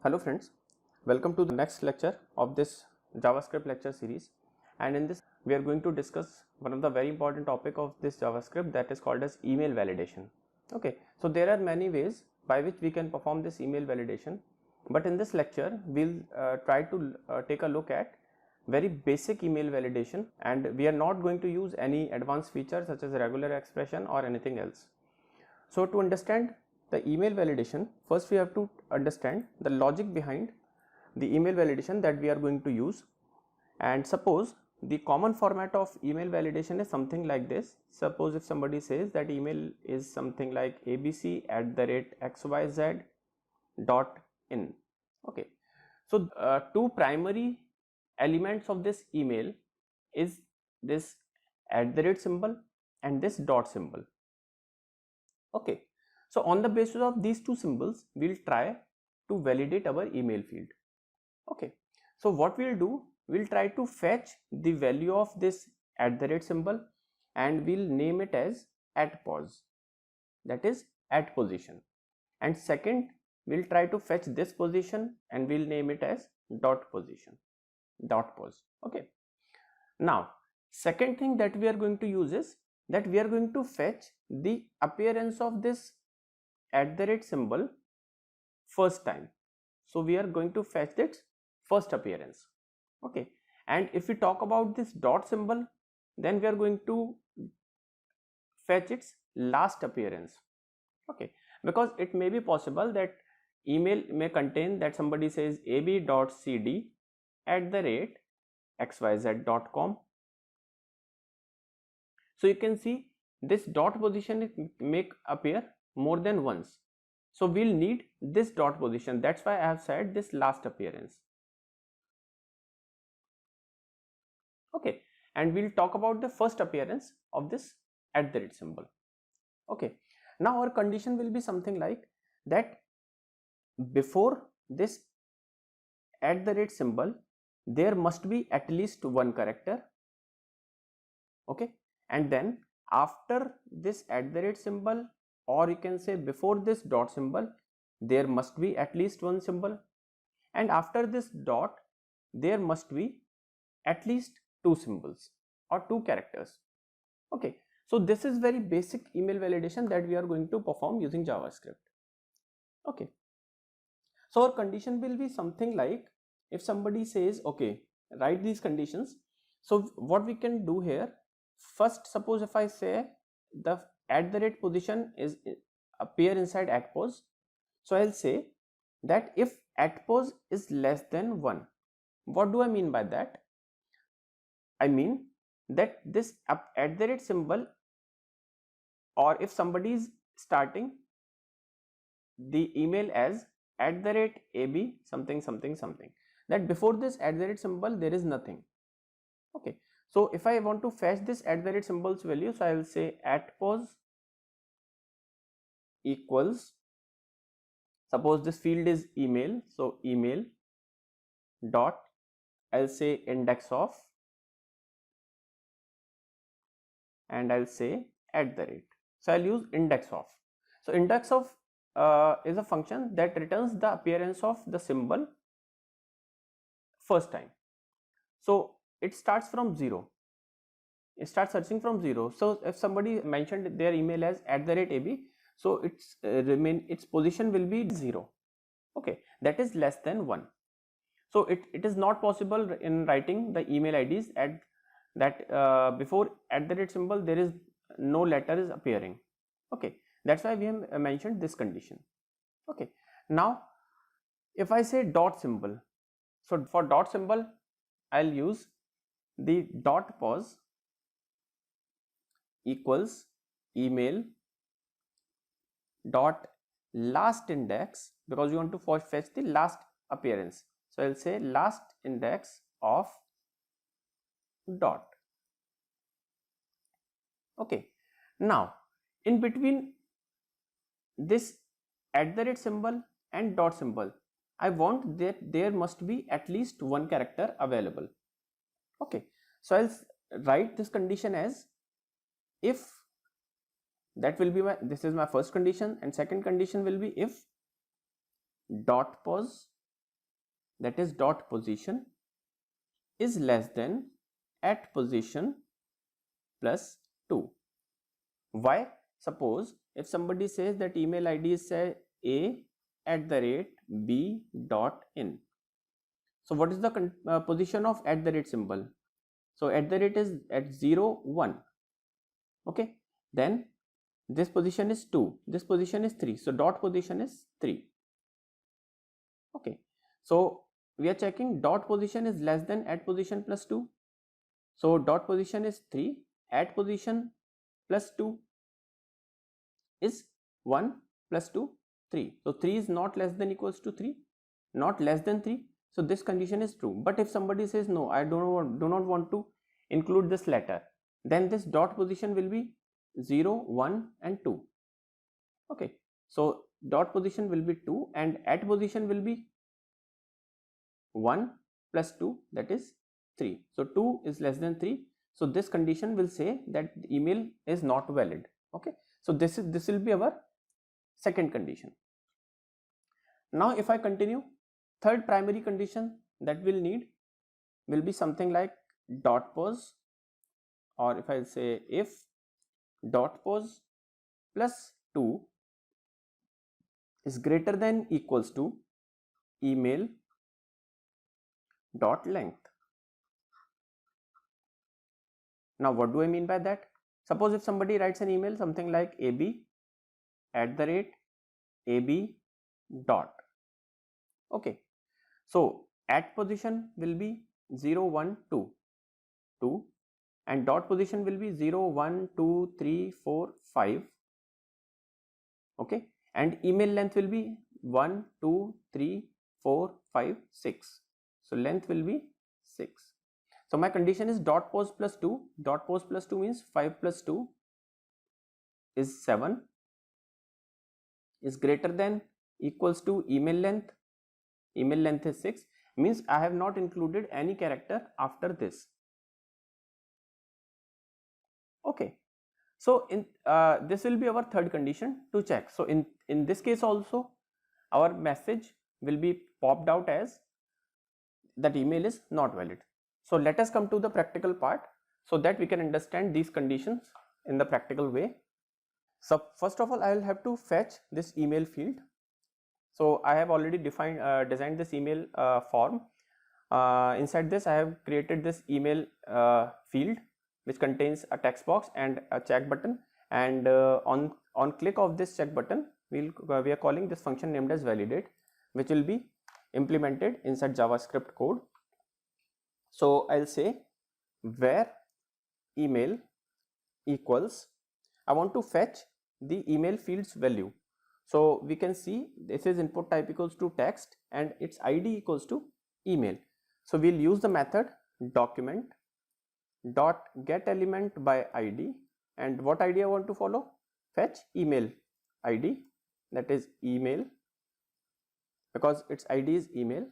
Hello friends, welcome to the next lecture of this JavaScript lecture series, and in this we are going to discuss one of the very important topic of this JavaScript, that is called as email validation. Okay, so there are many ways by which we can perform this email validation, but in this lecture we'll try to take a look at very basic email validation, and we are not going to use any advanced features such as regular expression or anything else. So to understand the email validation, first we have to understand the logic behind the email validation that we are going to use. And suppose the common format of email validation is something like this. Suppose if somebody says that email is something like abc@xyz.in. Okay, so two primary elements of this email is this symbol and this dot symbol. Okay, so on the basis of these two symbols, we'll try to validate our email field. Okay, so what we'll do, we'll try to fetch the value of this symbol and we'll name it as @pos, that is @position. And second, we'll try to fetch this position and we'll name it as .position, .pos. Okay, now second thing that we are going to use is that we are going to fetch the appearance of this symbol first time. So we are going to fetch its first appearance. Okay, and if we talk about this dot symbol, then we are going to fetch its last appearance. Okay, because it may be possible that email may contain that somebody says ab.cd@xyz.com. So you can see this dot position may appear more than once. So we'll need this dot position. That's why I have said this last appearance. Okay, and we'll talk about the first appearance of this symbol. Okay, now our condition will be something like that before this symbol there must be at least one character. Okay, and then after this symbol, or you can say before this dot symbol, there must be at least one symbol, and after this dot there must be at least two symbols or two characters. Okay, so this is very basic email validation that we are going to perform using JavaScript. Okay, so our condition will be something like, if somebody says okay, write these conditions. So what we can do here, first suppose if I say the position is appear inside @pos, so I'll say that if @pos is less than 1. What do I mean by that? I mean that this symbol, or if somebody is starting the email as @ab something something something, that before this symbol there is nothing. Okay, so if I want to fetch this symbol's value, so I will say @pos equals, suppose this field is email, so email dot, I'll say index of, and I'll say @. So I'll use index of. So index of is a function that returns the appearance of the symbol first time. So it starts from 0. It starts searching from 0. So if somebody mentioned their email as @ab, so its position will be 0. Okay, that is less than 1. So it is not possible in writing the email IDs at that before symbol there is no letter is appearing. Okay, that's why we have mentioned this condition. Okay, now if I say dot symbol, so for dot symbol I'll use the .pos equals email dot last index, because you want to fetch the last appearance. So I'll say last index of dot. Okay, now in between this symbol and dot symbol, I want that there must be at least one character available. Okay, so I'll write this condition as if, that will be this is my first condition, and second condition will be if dot pos that is dot position is less than at position plus 2. Why? Suppose if somebody says that email ID is say a@b.in. So what is the position of symbol? So is at 0, 1. Okay. Then this position is 2. This position is 3. So dot position is 3. Okay. So we are checking dot position is less than at position plus 2. So dot position is 3. At position plus 2 is 1 plus 2, 3. So 3 is not less than equals to 3, not less than 3. So this condition is true. But if somebody says no, I do not want to include this letter, then this dot position will be 0, 1 and 2. Okay. So dot position will be 2 and at position will be 1 plus 2, that is 3. So 2 is less than 3. So this condition will say that the email is not valid. Okay. So this will be our second condition. Now if I continue, third primary condition that we'll need will be something like dot pos, or if I say if dot pos plus 2 is greater than equals to email dot length. Now what do I mean by that? Suppose if somebody writes an email something like ab@ab dot. Okay. So at position will be 0, 1, 2, 2 and dot position will be 0, 1, 2, 3, 4, 5. Okay. And email length will be 1, 2, 3, 4, 5, 6. So length will be 6. So my condition is dot pos plus 2. Dot pos plus 2 means 5 plus 2 is 7 is greater than equals to email length. Email length is 6, means I have not included any character after this. Okay. So in this will be our third condition to check. So in this case also our message will be popped out as that email is not valid. So let us come to the practical part so that we can understand these conditions in the practical way. So first of all, I will have to fetch this email field. So I have already designed this email form. Inside this I have created this email field which contains a text box and a check button, and on click of this check button we are calling this function named as validate, which will be implemented inside JavaScript code. So I'll say where email equals, I want to fetch the email field's value. So we can see this is input type equals to text and its ID equals to email. So we'll use the method document dot get element by ID, and what ID I want to follow? Fetch email ID, that is email, because its ID is email,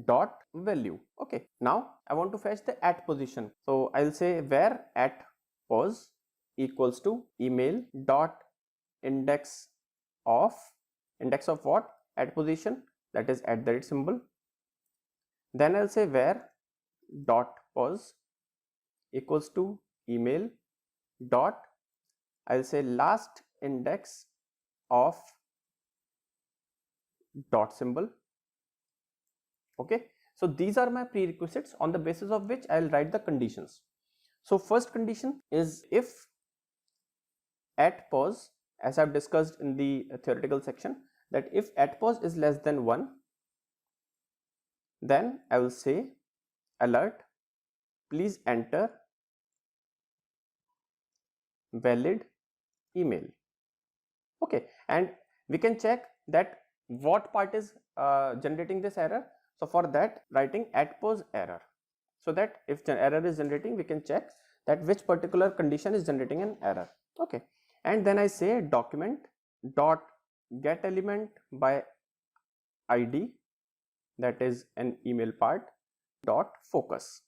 dot value. Okay. Now I want to fetch the at position. So I'll say where at pos equals to email dot index of what? At position, that is at the rate symbol. Then I'll say where dot pos equals to email dot, I'll say last index of dot symbol. Okay. So these are my prerequisites on the basis of which I'll write the conditions. So first condition is if at pos, as I've discussed in the theoretical section, that if at pos is less than 1, then I will say alert, please enter valid email. Okay. And we can check that what part is generating this error. So for that, writing at pos error, so that if the error is generating, we can check that which particular condition is generating an error. Okay. And then I say document dot get element by ID, that is an email part, dot focus.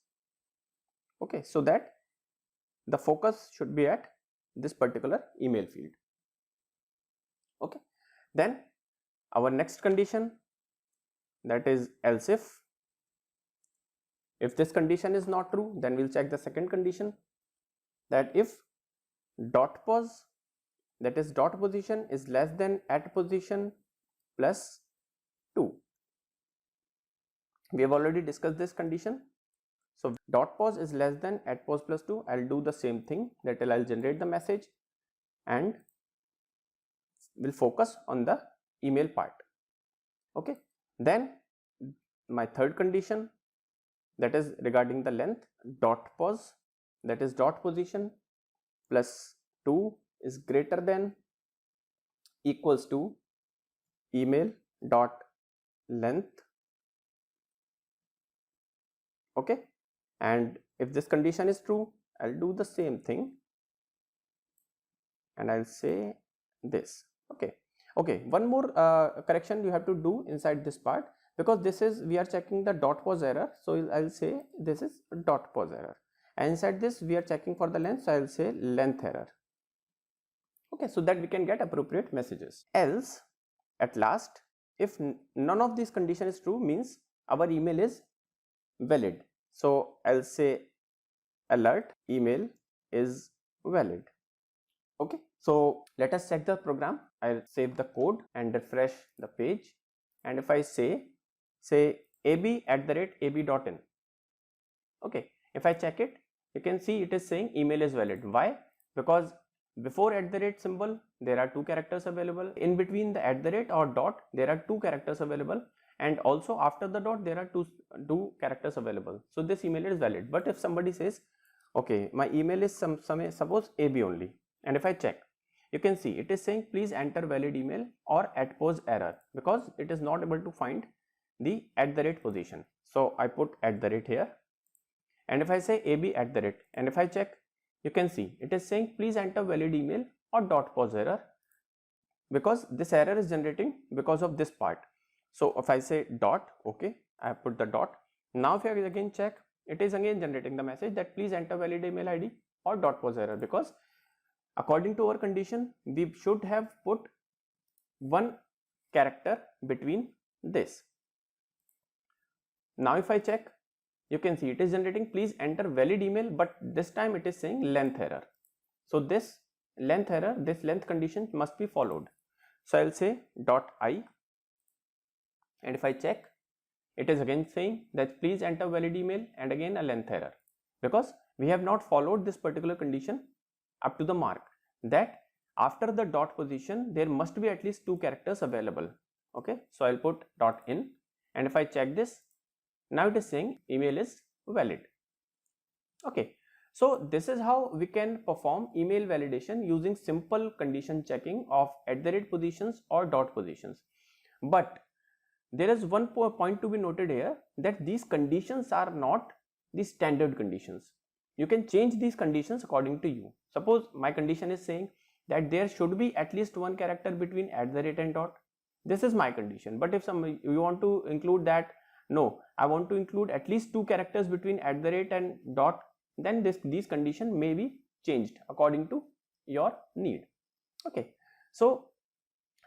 Okay. So that the focus should be at this particular email field. Okay. Then our next condition, that is else if If this condition is not true, then we'll check the second condition, that if dot pos, that is dot position, is less than at position plus 2. We have already discussed this condition. So dot pos is less than at pos plus 2. I'll do the same thing, that I'll generate the message and we'll focus on the email part. Okay, then my third condition, that is regarding the length, dot pos, that is dot position plus 2 is greater than equals to email dot length. Okay, and if this condition is true, I'll do the same thing and I'll say this. Okay, one more correction you have to do inside this part, because this is, we are checking the dot pos error, so I'll say this is dot pos error, and inside this we are checking for the length, so I'll say length error. Okay, so that we can get appropriate messages. Else, at last, if none of these condition is true, means our email is valid. So I'll say alert email is valid. Okay, so let us check the program. I'll save the code and refresh the page, and if I say ab@ab.in, okay, if I check it, you can see it is saying email is valid. Why? Because before @ symbol there are 2 characters available, in between the @ or dot there are 2 characters available, and also after the dot there are two characters available. So this email is valid. But if somebody says, okay, my email is suppose ab only, and if I check, you can see it is saying please enter valid email or @pos error, because it is not able to find the @ position. So I put @ here, and if I say ab @ and if I check, you can see it is saying please enter valid email or .pos error, because this error is generating because of this part. So if I say dot, okay, I have put the dot. Now if I again check, it is again generating the message that please enter valid email ID or .pos error, because according to our condition we should have put 1 character between this. Now if I check, you can see it is generating please enter valid email, but this time it is saying length error. So this length error, this length condition must be followed. So I'll say .i, and if I check, it is again saying that please enter valid email and again a length error, because we have not followed this particular condition up to the mark, that after the dot position there must be at least 2 characters available. Okay, so I'll put .in, and if I check this, now it is saying email is valid. Okay, so this is how we can perform email validation using simple condition checking of @ positions or dot positions. But there is one point to be noted here, that these conditions are not the standard conditions. You can change these conditions according to you. Suppose my condition is saying that there should be at least 1 character between @ and dot. This is my condition. But if you want to include that, no, I want to include at least 2 characters between @ and dot, then these condition may be changed according to your need. Okay, so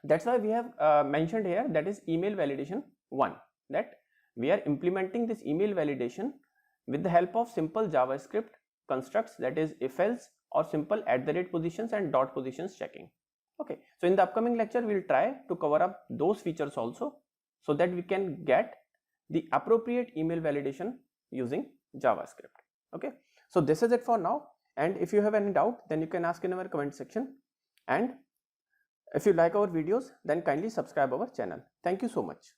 that's why we have mentioned here, that is email validation 1, that we are implementing this email validation with the help of simple JavaScript constructs, that is if else or simple @ positions and dot positions checking. Okay, so in the upcoming lecture we will try to cover up those features also, so that we can get the appropriate email validation using JavaScript. Okay, so this is it for now, and if you have any doubt, then you can ask in our comment section, and if you like our videos, then kindly subscribe our channel. Thank you so much.